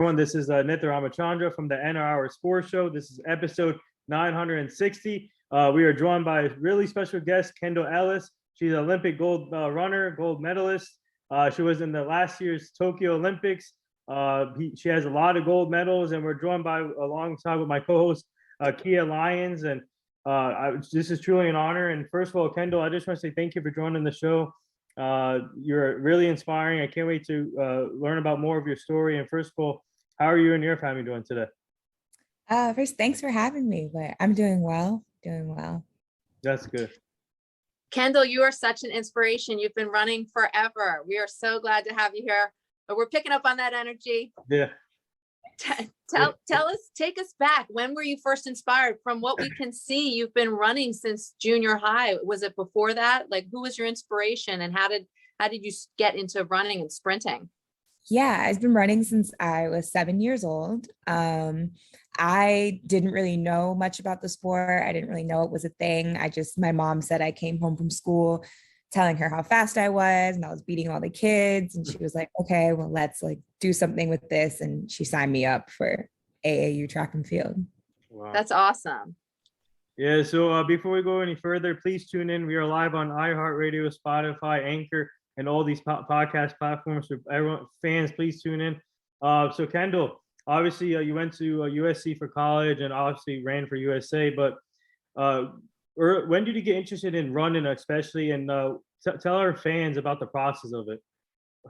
Everyone, this is Nithya Ramachandra from the NR Hour Sports Show. This is episode 960. We are joined by a really special guest, Kendall Ellis. She's an Olympic gold runner, gold medalist. She was in the last year's Tokyo Olympics. She has a lot of gold medals, and we're joined by alongside with my co-host, Kia Lyons. And this is truly an honor. And first of all, Kendall, I just want to say thank you for joining the show. You're really inspiring. I can't wait to learn about more of your story. And first of all, how are you and your family doing today? First, thanks for having me, but I'm doing well. That's good. Kendall, you are such an inspiration. You've been running forever. We are so glad to have you here. But we're picking up on that energy. Yeah. Tell us, take us back. When were you first inspired? From what we can see, you've been running since junior high. Was it before that? Like, who was your inspiration, and how did you get into running and sprinting? Yeah, I've been running since I was 7 years old. I didn't really know much about the sport. I didn't really know it was a thing. My mom said I came home from school telling her how fast I was and I was beating all the kids. And she was like, okay, well, let's do something with this. And she signed me up for AAU track and field. Wow. That's awesome. Yeah. So before we go any further, please tune in. We are live on iHeartRadio, Spotify, Anchor, and all these podcast platforms. So everyone, fans, please tune in. So Kendall, obviously you went to USC for college and obviously ran for USA, but when did you get interested in running, especially? And tell our fans about the process of it.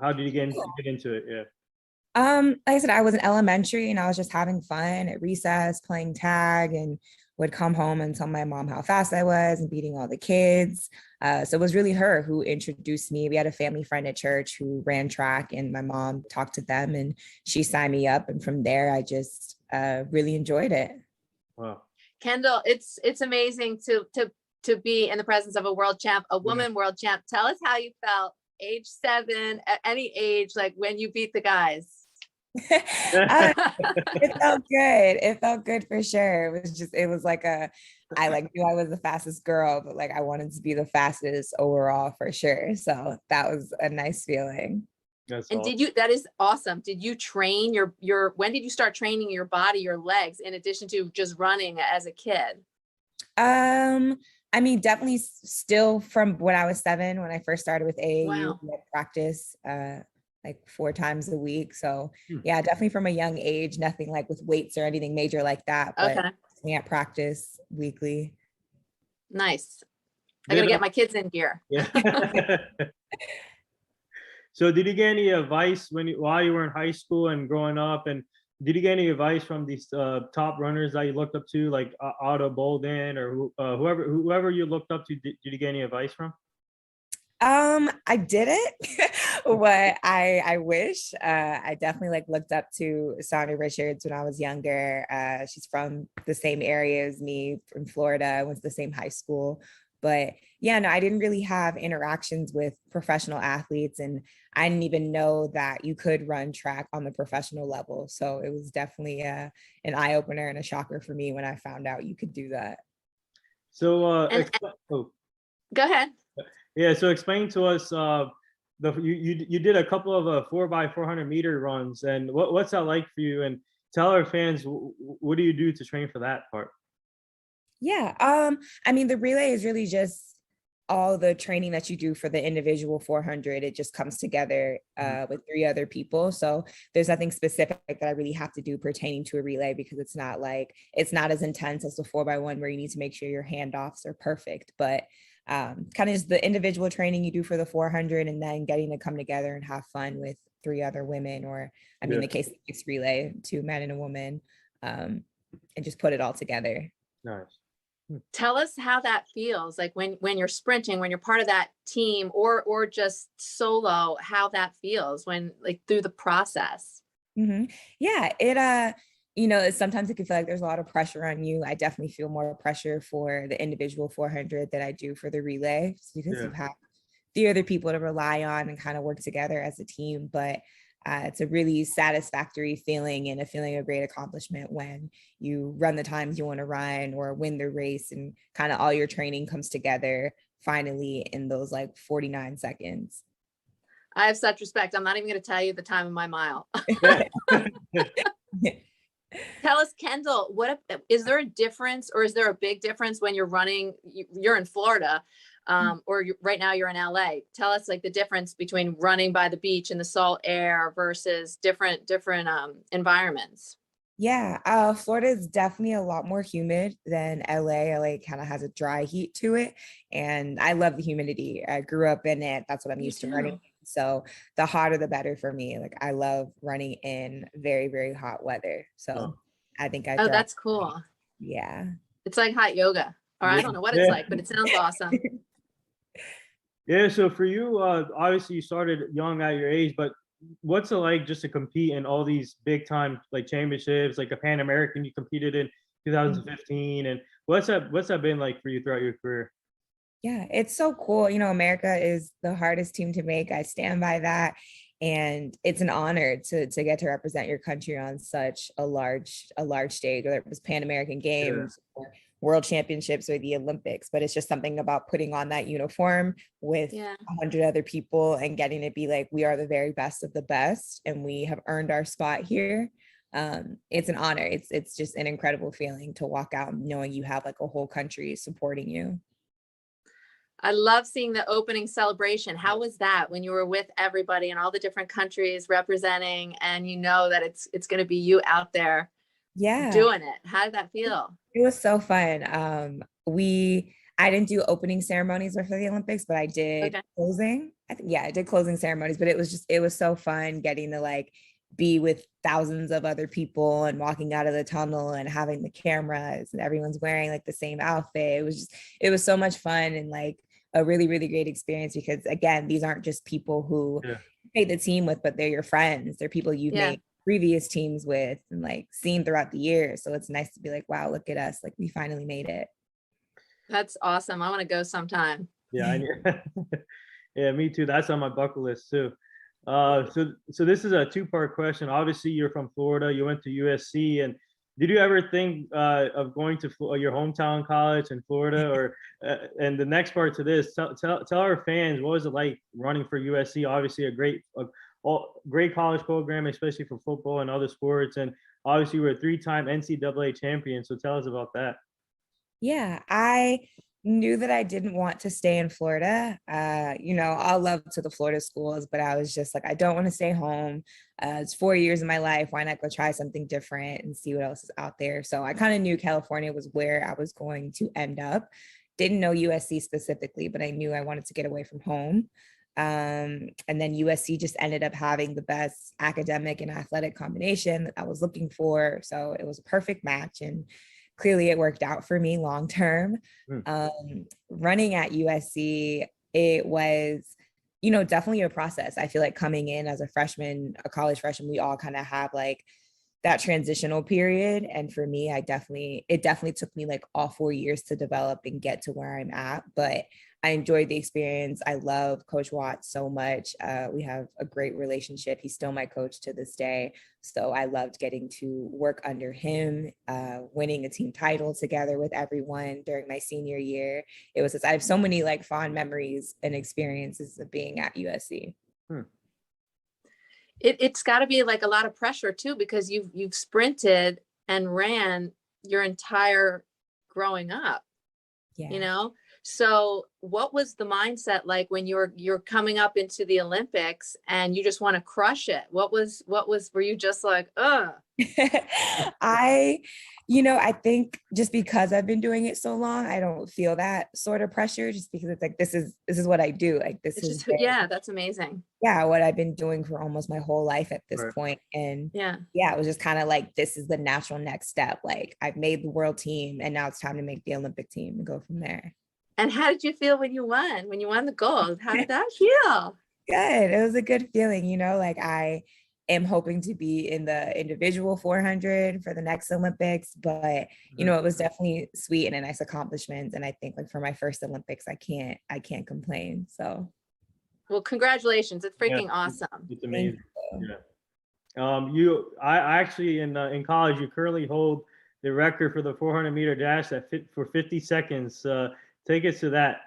How did you get into it? Yeah. Like I said, I was in elementary and I was just having fun at recess, playing tag, and would come home and tell my mom how fast I was and beating all the kids. So it was really her who introduced me. We had a family friend at church who ran track, and my mom talked to them and she signed me up. And from there, I just really enjoyed it. Wow. Kendall, it's amazing to be in the presence of a world champ, a woman world champ. Tell us how you felt, age 7, at any age, like when you beat the guys. It felt good. It felt good for sure. It was like I knew I was the fastest girl, but I wanted to be the fastest overall for sure. So that was a nice feeling. That's awesome. That is awesome. Did you train when did you start training your body, your legs, in addition to just running as a kid? Definitely still from when I was 7, when I first started with AAU. Wow. We had practice 4 times a week. So yeah, definitely from a young age, nothing with weights or anything major like that. But okay. We had practice weekly. Nice. I gotta get my kids in gear. Yeah. So did you get any advice while you were in high school and growing up? And did you get any advice from these top runners that you looked up to, like Otto Bolden or whoever you looked up to? Did you get any advice from? I didn't, but I wish. I definitely looked up to Sonia Richards when I was younger. She's from the same area as me, from Florida. I went to the same high school. But yeah, no, I didn't really have interactions with professional athletes, and I didn't even know that you could run track on the professional level. So it was definitely an eye opener and a shocker for me when I found out you could do that. So go ahead. Yeah, so explain to us, you did a couple of 4x400 meter runs, and what's that like for you? And tell our fans, what do you do to train for that part? Yeah, the relay is really just all the training that you do for the individual 400. It just comes together with 3 other people. So there's nothing specific that I really have to do pertaining to a relay, because it's not as intense as the 4x1 where you need to make sure your handoffs are perfect. But kind of is the individual training you do for the 400, and then getting to come together and have fun with 3 other women, or in the case of mixed relay, 2 men and a woman, and just put it all together. Nice. Tell us how that feels, like when you're sprinting, when you're part of that team, or just solo, how that feels when through the process. Mm-hmm. Yeah, it sometimes it can feel like there's a lot of pressure on you. I definitely feel more pressure for the individual 400 than I do for the relay, because you have the other people to rely on and kind of work together as a team. But it's a really satisfactory feeling and a feeling of great accomplishment when you run the times you want to run or win the race, and kind of all your training comes together finally in those 49 seconds. I have such respect. I'm not even going to tell you the time of my mile. Yeah. Tell us, Kendall, is there a difference, or is there a big difference when you're running? You're in Florida, or right now you're in LA. Tell us like the difference between running by the beach in the salt air versus different environments. Yeah, Florida is definitely a lot more humid than LA. LA kind of has a dry heat to it, and I love the humidity. I grew up in it. That's what I'm Me used to too. running. So the hotter, the better for me. Like I love running in very, very hot weather. So Oh. I think I Oh, thrive. that's cool. Yeah. It's like hot yoga, or I don't know what it's Yeah. like, but it sounds awesome. Yeah, so for you, obviously you started young at your age, but what's it like just to compete in all these big time like championships, like a Pan American you competed in 2015, and what's that been like for you throughout your career? Yeah, it's so cool. America is the hardest team to make. I stand by that. And it's an honor to get to represent your country on such a large stage, whether it was Pan American Yeah, Games or World Championships or the Olympics. But it's just something about putting on that uniform with Yeah. 100 other people and getting to be like, we are the very best of the best, and we have earned our spot here. It's an honor. It's just an incredible feeling to walk out knowing you have like a whole country supporting you. I love seeing the opening celebration. How was that when you were with everybody and all the different countries representing, and you know that it's going to be you out there Yeah, doing it? How did that feel? it was so fun. I didn't do opening ceremonies for the Olympics, but I did Okay. closing. I did closing ceremonies, but it was so fun getting to like be with thousands of other people and walking out of the tunnel and having the cameras and everyone's wearing like the same outfit. It was so much fun and like a really, really great experience because again, these aren't just people who yeah, you made the team with, but they're your friends. They're people you've Yeah, made previous teams with and like seen throughout the year. So it's nice to be like, wow, look at us. Like we finally made it. that's awesome. I want to go sometime. yeah, yeah, me too. That's on my bucket list too. So this is a two-part question. Obviously, you're from Florida. You went to USC, and did you ever think of going to your hometown college in Florida? Or and the next part to this, tell our fans what was it like running for USC? Obviously, great college program, especially for football and other sports. And obviously, you were a three-time NCAA champion. So tell us about that. Yeah, I knew that I didn't want to stay in Florida. All love to the Florida schools, but I was just like, I don't want to stay home. It's 4 years of my life. Why not go try something different and see what else is out there? So I kind of knew California was where I was going to end up. Didn't know USC specifically, but I knew I wanted to get away from home. And then USC just ended up having the best academic and athletic combination that I was looking for. So it was a perfect match. And clearly it worked out for me long term. Mm. Running at USC, it was, definitely a process. I feel like coming in as a freshman, a college freshman, we all kind of have like that transitional period. And for me, it definitely took me like all 4 years to develop and get to where I'm at. But I enjoyed the experience. I love Coach Watts so much. We have a great relationship. He's still my coach to this day. So I loved getting to work under him, winning a team title together with everyone during my senior year. I have so many like fond memories and experiences of being at USC. Hmm. It's got to be like a lot of pressure too, because you've sprinted and ran your entire growing up. Yeah. So what was the mindset like when you're coming up into the Olympics and you just want to crush it? Were you just like, I, I think just because I've been doing it so long, I don't feel that sort of pressure just because it's like, this is what I do. Like this it's is just, yeah, that's amazing. what I've been doing for almost my whole life at this Right. point. And Yeah. it was just kind of like, this is the natural next step. Like I've made the world team and now it's time to make the Olympic team and go from there. And how did you feel when you won the gold? How did that feel? Good. It was a good feeling, like I am hoping to be in the individual 400 for the next Olympics, but it was definitely sweet and a nice accomplishment. And I think like for my first Olympics, I can't complain. So Well, congratulations. It's freaking awesome. It's thank amazing. you. Yeah. I actually in college, you currently hold the record for the 400-meter dash for 50 seconds. Take us to that.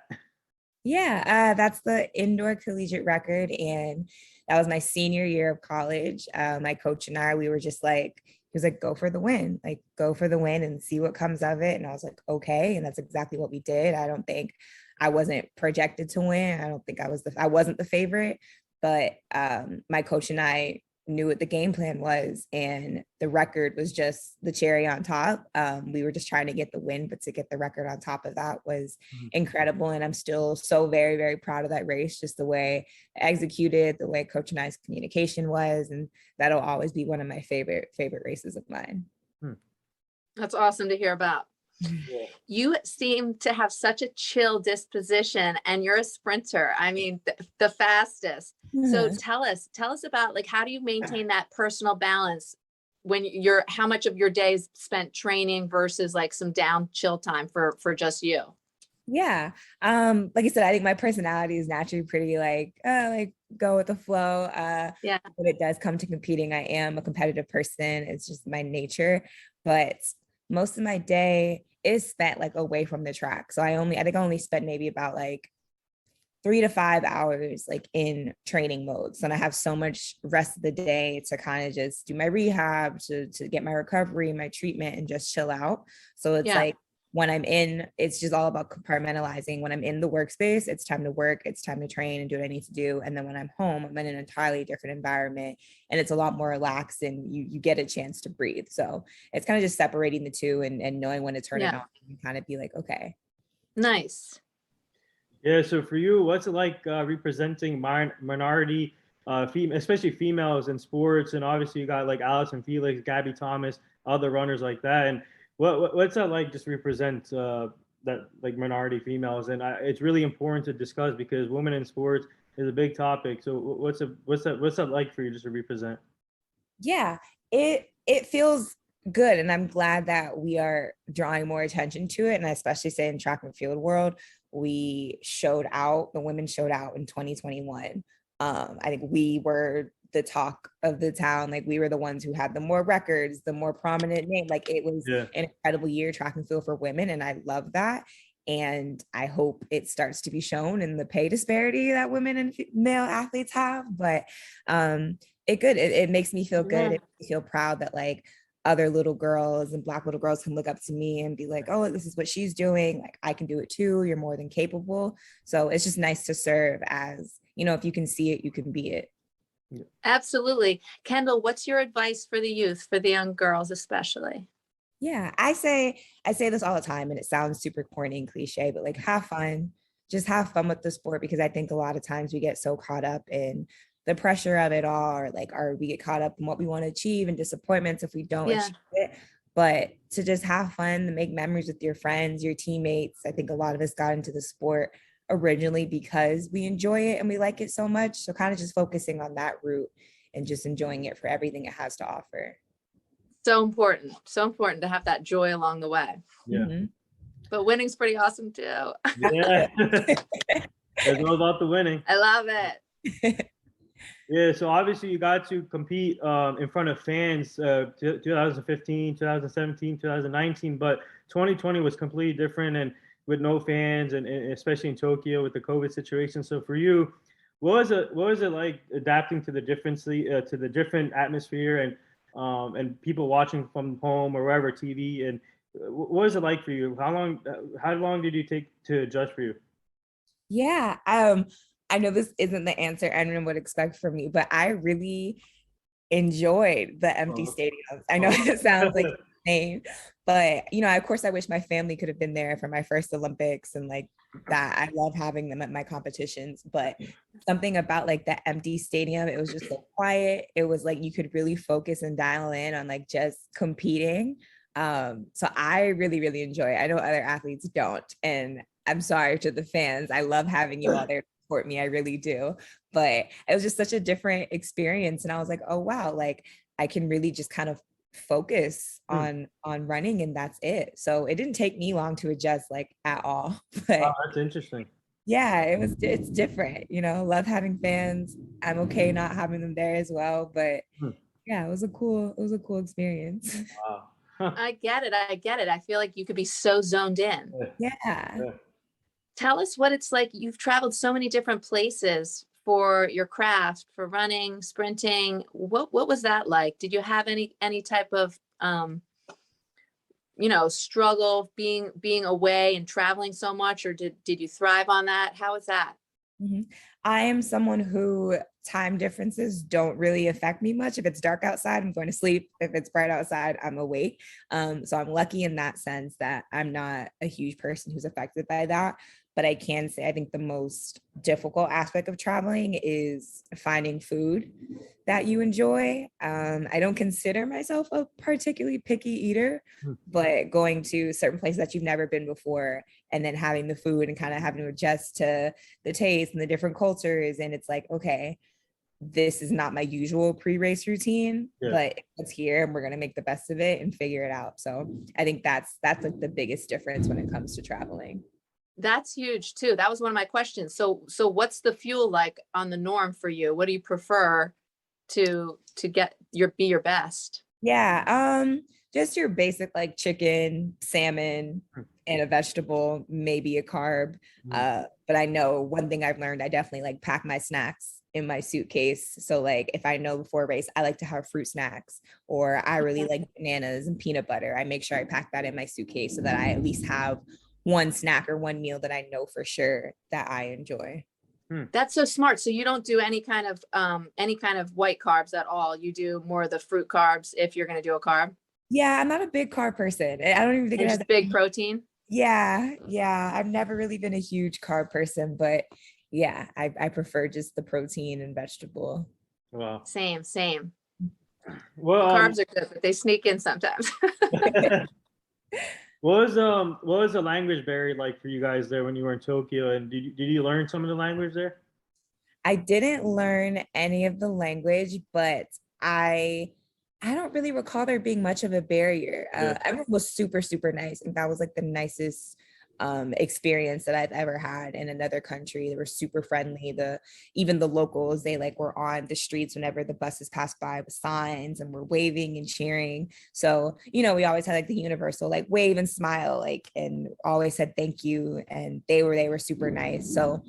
Yeah, that's the indoor collegiate record. And that was my senior year of college. My coach and I, we were just like, he was like, go for the win, like go for the win and see what comes of it. And I was like, okay. And that's exactly what we did. I wasn't projected to win. I don't think I wasn't the favorite, but my coach and I knew what the game plan was, and the record was just the cherry on top. We were just trying to get the win, but to get the record on top of that was incredible. And I'm still so very, very proud of that race, just the way I executed, the way coach and I's communication was, and that'll always be one of my favorite races of mine. That's awesome to hear about. Yeah. You seem to have such a chill disposition, and you're a sprinter. I mean, the fastest. So tell us about, like, how do you maintain that personal balance when how much of your day is spent training versus like some down chill time for just you? Yeah. Like I said, I think my personality is naturally pretty like go with the flow. Yeah. When it does come to competing, I am a competitive person. It's just my nature. But most of my day is spent like away from the track. So I think I only spent maybe about like 3 to 5 hours like in training modes. And I have so much rest of the day to kind of just do my rehab, to get my recovery, my treatment, and just chill out. So it's like when I'm in, it's just all about compartmentalizing. When I'm in the workspace, it's time to work, it's time to train and do what I need to do. And then when I'm home, I'm in an entirely different environment, and it's a lot more relaxed, and you get a chance to breathe. So it's kind of just separating the two and knowing when to turn it on and kind of be like, okay. Nice. Yeah. So for you, what's it like representing minority, especially females in sports? And obviously you got like Allison Felix, Gabby Thomas, other runners like that. And what's that like? Just represent that like minority females, and it's really important to discuss because women in sports is a big topic. So what's that like for you just to represent? Yeah, it feels good, and I'm glad that we are drawing more attention to it. And I especially say in track and field world, the women showed out in 2021. I think we were the talk of the town. Like we were the ones who had the more records, the more prominent name. Like it was an incredible year track and field for women, and I love that. And I hope it starts to be shown in the pay disparity that women and male athletes have. But it makes me feel good. It makes me feel proud that like other little girls and Black little girls can look up to me and be like, oh, this is what she's doing. Like I can do it too. You're more than capable. So it's just nice to serve as, if you can see it, you can be it. Absolutely. Kendall, what's your advice for the youth, for the young girls especially? Yeah, I say this all the time, and it sounds super corny and cliche, but like have fun. Just have fun with the sport, because I think a lot of times we get so caught up in the pressure of it all, or we get caught up in what we want to achieve and disappointments if we don't achieve it. But to just have fun, to make memories with your friends, your teammates. I think a lot of us got into the sport originally because we enjoy it and we like it so much. So kind of just focusing on that route and just enjoying it for everything it has to offer. So important to have that joy along the way. Yeah. But winning's pretty awesome too. Yeah. It's all about the winning. I love it. Yeah, so obviously you got to compete in front of fans 2015, 2017, 2019, but 2020 was completely different, and with no fans, and especially in Tokyo with the COVID situation. So for you, what was it like adapting to the different atmosphere and people watching from home or wherever TV, and what was it like for you? How long did you take to adjust for you? Yeah, I know this isn't the answer anyone would expect from me, but I really enjoyed the empty stadiums. I know it sounds like insane, but of course I wish my family could have been there for my first Olympics and like that. I love having them at my competitions, but something about like the empty stadium, it was just so quiet. It was like you could really focus and dial in on like just competing. So I really, really enjoy it. I know other athletes don't, and I'm sorry to the fans. I love having you all there to support me. I really do. But it was just such a different experience. And I was like, oh, wow, like I can really just kind of focus on running, and that's it. So it didn't take me long to adjust like at all. But Wow, that's interesting. yeah, it's different, love having fans. I'm okay not having them there as well. But yeah, it was a cool experience. Wow. I get it. I feel like you could be so zoned in. Yeah. tell us what it's like. You've traveled so many different places for your craft, for running, sprinting. What was that like? Did you have any type of struggle being away and traveling so much, or did you thrive on that? How was that? Mhm. I am someone who time differences don't really affect me much. If it's dark outside, I'm going to sleep. If it's bright outside, I'm awake. So I'm lucky in that sense that I'm not a huge person who's affected by that. But I can say I think the most difficult aspect of traveling is finding food that you enjoy. I don't consider myself a particularly picky eater, but going to certain places that you've never been before and then having the food and kind of having to adjust to the taste and the different cultures. And it's like, okay, this is not my usual pre-race routine, but it's here and we're going to make the best of it and figure it out. So I think that's like the biggest difference when it comes to traveling. That's huge too. That was one of my questions. So what's the fuel like on the norm for you? What do you prefer to get be your best? Yeah, just your basic like chicken, salmon, and a vegetable, maybe a carb. But I know one thing I've learned, I definitely like pack my snacks in my suitcase. So like if I know before a race, I like to have fruit snacks, or I really like bananas and peanut butter. I make sure I pack that in my suitcase so that I at least have one snack or one meal that I know for sure that I enjoy. That's so smart. So you don't do any kind of white carbs at all. You do more of the fruit carbs if you're going to do a carb. Yeah, I'm not a big carb person. I don't even think it has big protein. Yeah. I've never really been a huge carb person, but yeah, I prefer just the protein and vegetable. Wow. Same. Well, carbs are good, but they sneak in sometimes. What was the language barrier like for you guys there when you were in Tokyo? And did you learn some of the language there? I didn't learn any of the language, but I don't really recall there being much of a barrier. Everyone was super, super nice. And that was like the nicest experience that I've ever had in another country. They were super friendly. Even the locals, they like were on the streets whenever the buses passed by with signs and were waving and cheering. So, we always had like the universal like wave and smile, like, and always said thank you. And they were super nice. So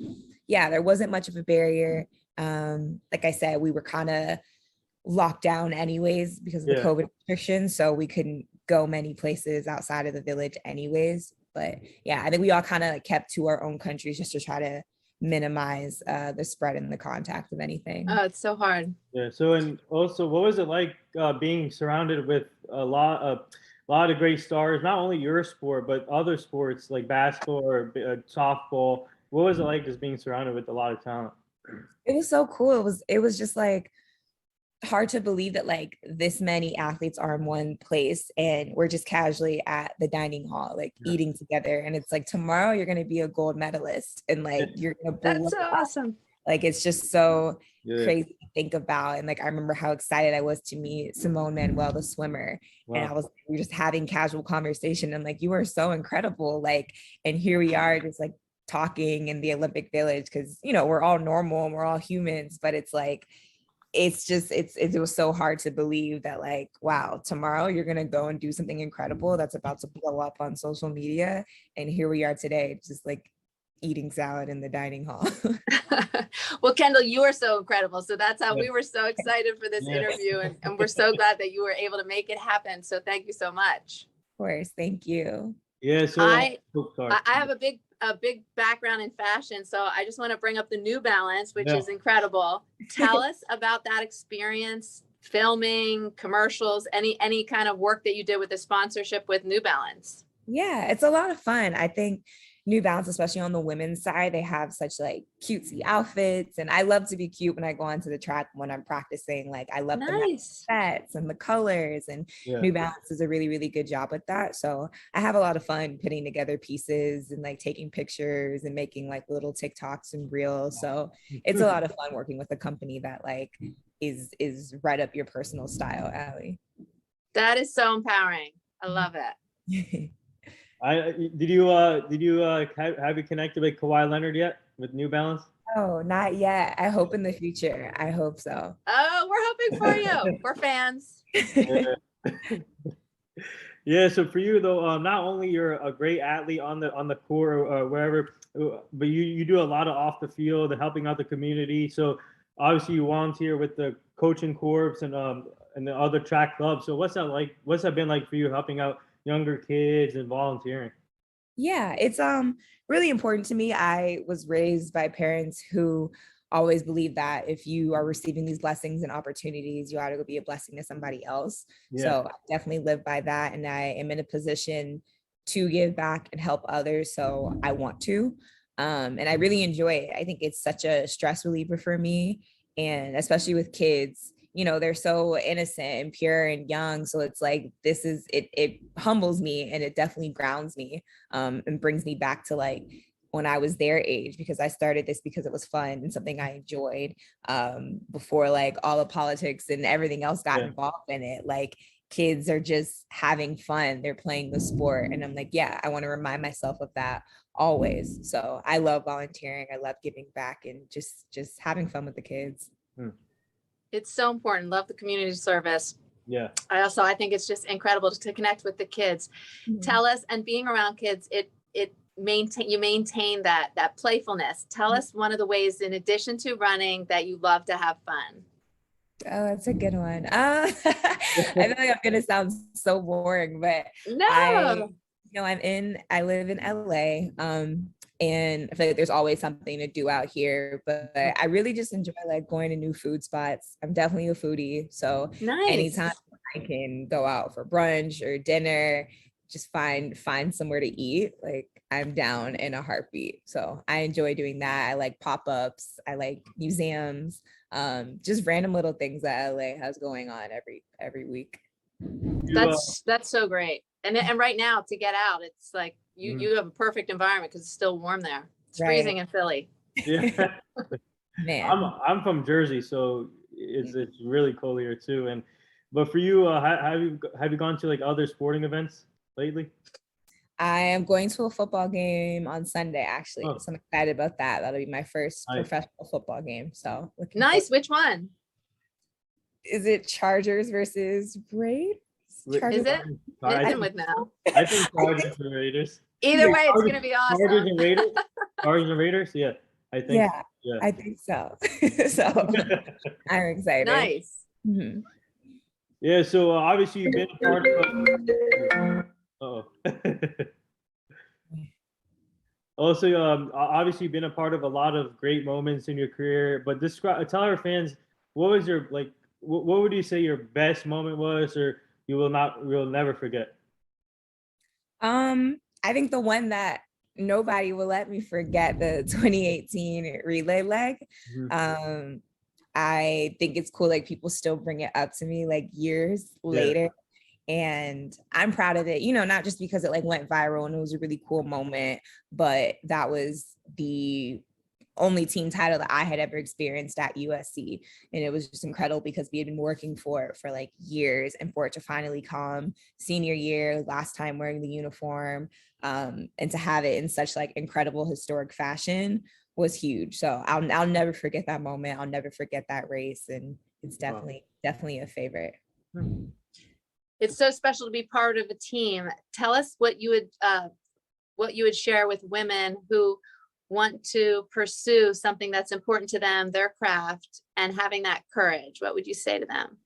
yeah, there wasn't much of a barrier. Like I said, we were kind of locked down anyways because of the COVID restrictions. So we couldn't go many places outside of the village anyways. But yeah, I think we all kind of kept to our own countries just to try to minimize the spread and the contact of anything. Oh, it's so hard. Yeah. So, and also, what was it like being surrounded with a lot of great stars, not only your sport, but other sports like basketball or softball? What was it like just being surrounded with a lot of talent? It was so cool. It was just like hard to believe that like this many athletes are in one place and we're just casually at the dining hall, like eating together. And it's like, tomorrow you're going to be a gold medalist and like, you're going to That's so awesome. Like, it's just so crazy to think about. And like, I remember how excited I was to meet Simone Biles, the swimmer. Wow. And we were just having casual conversation. I'm like, you are so incredible. Like, and here we are just like talking in the Olympic Village. Cause we're all normal and we're all humans, but it's like, it was so hard to believe that like, wow, tomorrow you're going to go and do something incredible that's about to blow up on social media. And here we are today, just like eating salad in the dining hall. Well, Kendall, you are so incredible. So that's how we were so excited for this interview. And we're so glad that you were able to make it happen. So thank you so much. Of course. Thank you. Yeah. So I have a big background in fashion. So I just want to bring up the New Balance, which is incredible. Tell us about that experience, filming, commercials, any kind of work that you did with the sponsorship with New Balance. Yeah, it's a lot of fun. I think New Balance, especially on the women's side, they have such like cutesy outfits. And I love to be cute when I go onto the track when I'm practicing. Like I love the sets and the colors, and New Balance does a really, really good job with that. So I have a lot of fun putting together pieces and like taking pictures and making like little TikToks and reels. So it's a lot of fun working with a company that like is right up your personal style alley. That is so empowering. I love it. Did you have you connected with Kawhi Leonard yet with New Balance? Oh, not yet. I hope in the future. I hope so. Oh, we're hoping for you. We're fans. Yeah, so for you though, not only you're a great athlete on the court or wherever, but you do a lot of off the field and helping out the community. So obviously you volunteer with the coaching corps and the other track clubs. So what's that like? What's that been like for you helping out younger kids and volunteering? Yeah, it's really important to me. I was raised by parents who always believe that if you are receiving these blessings and opportunities, you ought to go be a blessing to somebody else. Yeah, So I definitely live by that, and I am in a position to give back and help others. So I want to. And I really enjoy it. I think it's such a stress reliever for me. And especially with kids, they're so innocent and pure and young. So it's like, it humbles me, and it definitely grounds me, and brings me back to like when I was their age, because I started this because it was fun and something I enjoyed, before like all the politics and everything else got yeah. involved in it. Like, kids are just having fun. They're playing the sport. And I'm like, yeah, I want to remind myself of that always. So I love volunteering. I love giving back and just having fun with the kids. Hmm. It's so important. Love the community service. Yeah. I think it's just incredible to connect with the kids. Mhm. Tell us, and being around kids, you maintain that playfulness. Tell us one of the ways, in addition to running, that you love to have fun. Oh, that's a good one. I feel like I'm gonna sound so boring, but No. I live in LA, and I feel like there's always something to do out here, but I really just enjoy like going to new food spots. I'm definitely a foodie, so Nice. anytime I can go out for brunch or dinner, just find somewhere to eat, like I'm down in a heartbeat. So I enjoy doing that. I like pop-ups, I like museums, just random little things that LA has going on every week. That's so great. And right now, to get out, it's like you have a perfect environment because it's still warm there. It's Right. freezing in Philly. Yeah. Man. I'm from Jersey, so it's really cold here too. But for you, have you gone to like other sporting events lately? I am going to a football game on Sunday, actually. Oh. So I'm excited about that. That'll be my first Nice. professional football game. So Nice. Which one? Is it Chargers versus Braves? Is it? I Nathan think, would know. I think Chargers and Raiders. Either way, it's gonna be Chargers awesome. and Raiders. Chargers and Raiders. Yeah, I think. Yeah, Yeah. I think so. So I'm excited. Nice. Mhm. Yeah. So obviously you've been a part of. Oh. Also, obviously you've been a part of a lot of great moments in your career. But tell our fans, what was your like? What would you say your best moment was, or you'll never forget? I think the one that nobody will let me forget, the 2018 relay leg. Mhm. I think it's cool, like people still bring it up to me like years later. And I'm proud of it, not just because it like went viral and it was a really cool moment, but that was the only team title that I had ever experienced at USC. And it was just incredible because we had been working for it for like years, and for it to finally come senior year, last time wearing the uniform, and to have it in such like incredible historic fashion was huge. So I'll never forget that moment. I'll never forget that race. And it's definitely a favorite. It's so special to be part of a team. Tell us what you would share with women who want to pursue something that's important to them, their craft, and having that courage. What would you say to them?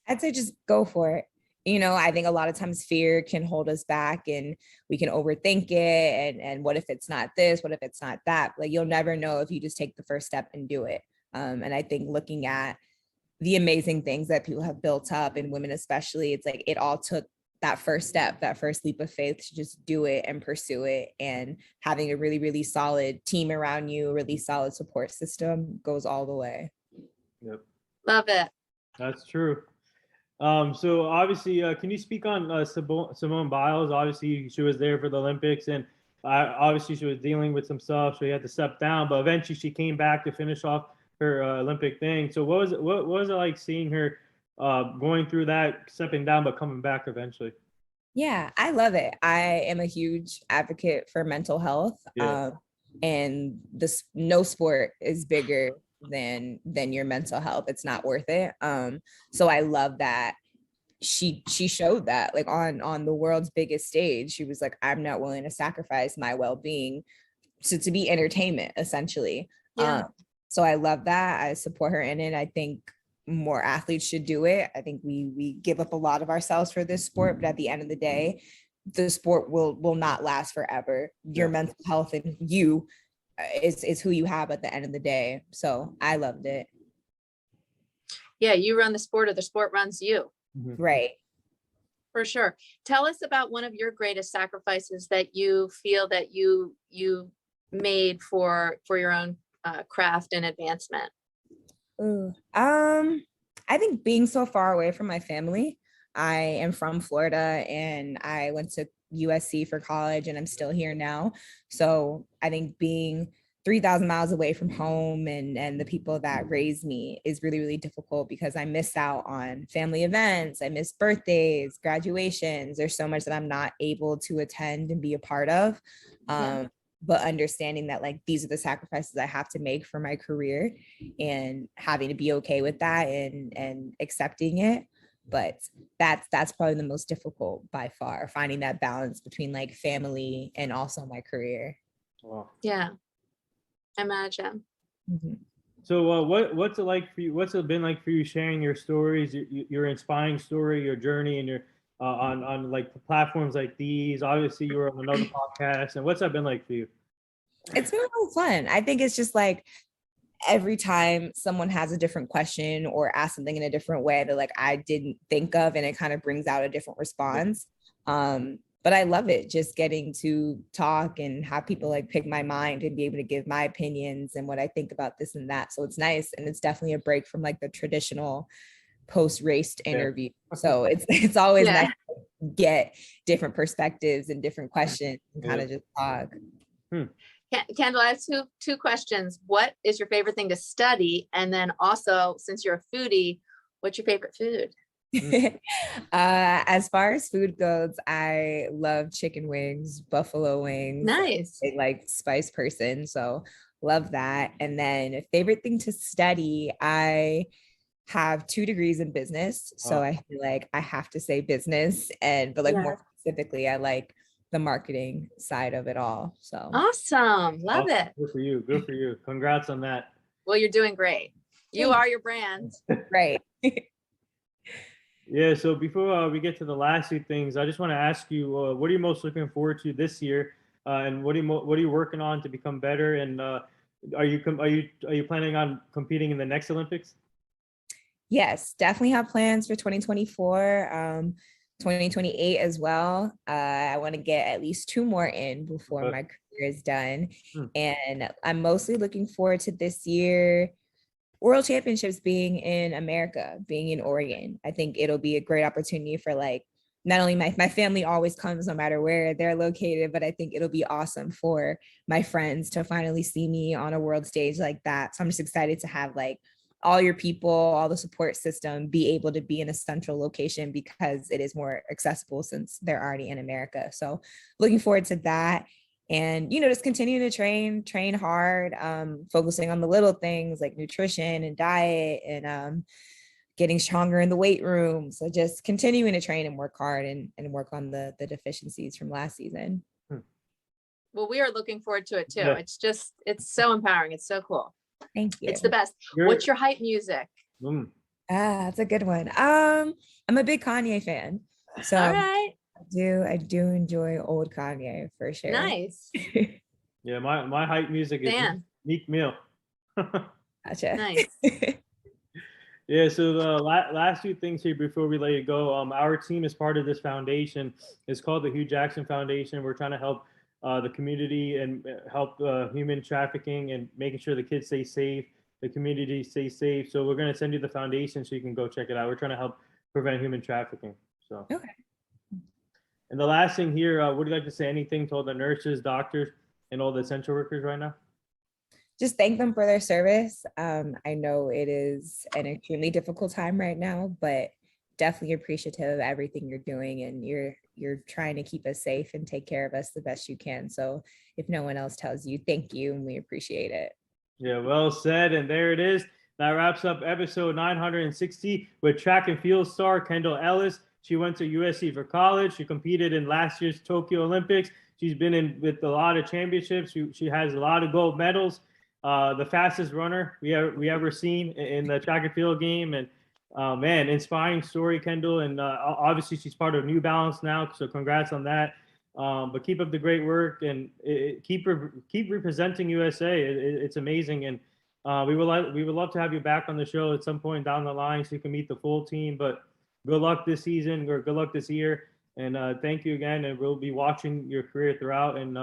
I'd say just go for it. I think a lot of times fear can hold us back, and we can overthink it. And what if it's not this? What if it's not that? Like, you'll never know if you just take the first step and do it. And I think looking at the amazing things that people have built up, and women especially, it's like it all took that first step, that first leap of faith to just do it and pursue it. And having a really, really solid team around you, a really solid support system goes all the way. Yep. Love it. That's true. So obviously, can you speak on Simone Biles? Obviously, she was there for the Olympics, and obviously she was dealing with some stuff, so she had to step down. But eventually, she came back to finish off her Olympic thing. So what was it like seeing her going through that, stepping down, but coming back eventually? Yeah, I love it. I am a huge advocate for mental health. Yeah. And no sport is bigger than your mental health. It's not worth it. So I love that she showed that, like, on the world's biggest stage. She was like, I'm not willing to sacrifice my well-being to be entertainment, essentially. Yeah. So I love that. I support her in it. I think more athletes should do it. I think we give up a lot of ourselves for this sport, but at the end of the day, the sport will not last forever. Your mental health and you is who you have at the end of the day. So I loved it. Yeah, you run the sport or the sport runs you. Right. For sure. Tell us about one of your greatest sacrifices that you feel that you made for your own craft and advancement. Ooh. I think being so far away from my family. I am from Florida and I went to USC for college and I'm still here now. So I think being 3,000 miles away from home and the people that raised me is really, really difficult because I miss out on family events. I miss birthdays, graduations. There's so much that I'm not able to attend and be a part of. But understanding that, like, these are the sacrifices I have to make for my career and having to be okay with that and accepting it. But that's probably the most difficult by far, finding that balance between like family and also my career. Wow. Yeah. Imagine. So what's it like for you? What's it been like for you sharing your stories, your inspiring story, your journey, and your on like platforms like these? Obviously, you were on another podcast, and what's that been like for you? It's been really fun. I think it's just like every time someone has a different question or asks something in a different way that like I didn't think of, and it kind of brings out a different response. But I love it, just getting to talk and have people like pick my mind and be able to give my opinions and what I think about this and that. So it's nice. And it's definitely a break from like the traditional post-race interview. So it's always nice to get different perspectives and different questions and kind of just talk. Kendall, I have two questions. What is your favorite thing to study? And then also, since you're a foodie, what's your favorite food? As far as food goes, I love chicken wings, buffalo wings. Nice. I like spice person, so love that. And then a favorite thing to study, I have 2 degrees in business, so I feel like I have to say business, but like more specifically, I like the marketing side of it all. So awesome. Love it. Good for you. Good for you. Congrats on that. Well, you're doing great. You are your brand. Right. Yeah, so before we get to the last 2 things, I just want to ask you, what are you most looking forward to this year, and what are you working on to become better? And are you planning on competing in the next Olympics? Yes, definitely have plans for 2024, 2028 as well. I want to get at least 2 more in before my career is done, and I'm mostly looking forward to this year. World Championships being in America, being in Oregon. I think it'll be a great opportunity for like, not only my family always comes no matter where they're located, but I think it'll be awesome for my friends to finally see me on a world stage like that. So I'm just excited to have like all your people, all the support system be able to be in a central location because it is more accessible since they're already in America. So looking forward to that. And, just continue to train hard, focusing on the little things like nutrition and diet and getting stronger in the weight room. So just continuing to train and work hard and work on the deficiencies from last season. Well, we are looking forward to it too. Yeah. It's so empowering. It's so cool. Thank you. It's the best. What's your hype music? That's a good one. I'm a big Kanye fan. So all right. I do enjoy old Kanye for sure. Nice. Yeah, my hype music is Meek Mill. Gotcha. Nice. Yeah, so the last 2 things here before we let you go. Our team is part of this foundation. It's called the Hugh Jackson Foundation. We're trying to help the community and help human trafficking and making sure the kids stay safe, the community stays safe. So we're going to send you the foundation so you can go check it out. We're trying to help prevent human trafficking. So okay. And the last thing here, would you like to say anything to all the nurses, doctors, and all the essential workers right now? Just thank them for their service. I know it is an extremely difficult time right now, but definitely appreciative of everything you're doing, and you're trying to keep us safe and take care of us the best you can. So if no one else tells you, thank you, and we appreciate it. Yeah, well said. And there it is. That wraps up episode 960 with track and field star Kendall Ellis. She went to USC for college. She competed in last year's Tokyo Olympics. She's been in with a lot of championships. She has a lot of gold medals. The fastest runner we ever seen in the track and field game. And man, inspiring story, Kendall. And obviously she's part of New Balance now, so congrats on that. But keep up the great work and keep representing USA. It's amazing, and we would love to have you back on the show at some point down the line so you can meet the full team. But good luck this season, or good luck this year, and thank you again. And we'll be watching your career throughout, and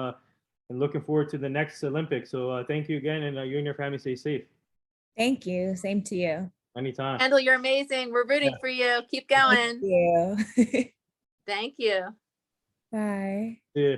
looking forward to the next Olympics. So thank you again, and you and your family stay safe. Thank you. Same to you. Anytime. Kendall, you're amazing. We're rooting for you. Keep going. Thank you. Thank you. Bye. Yeah.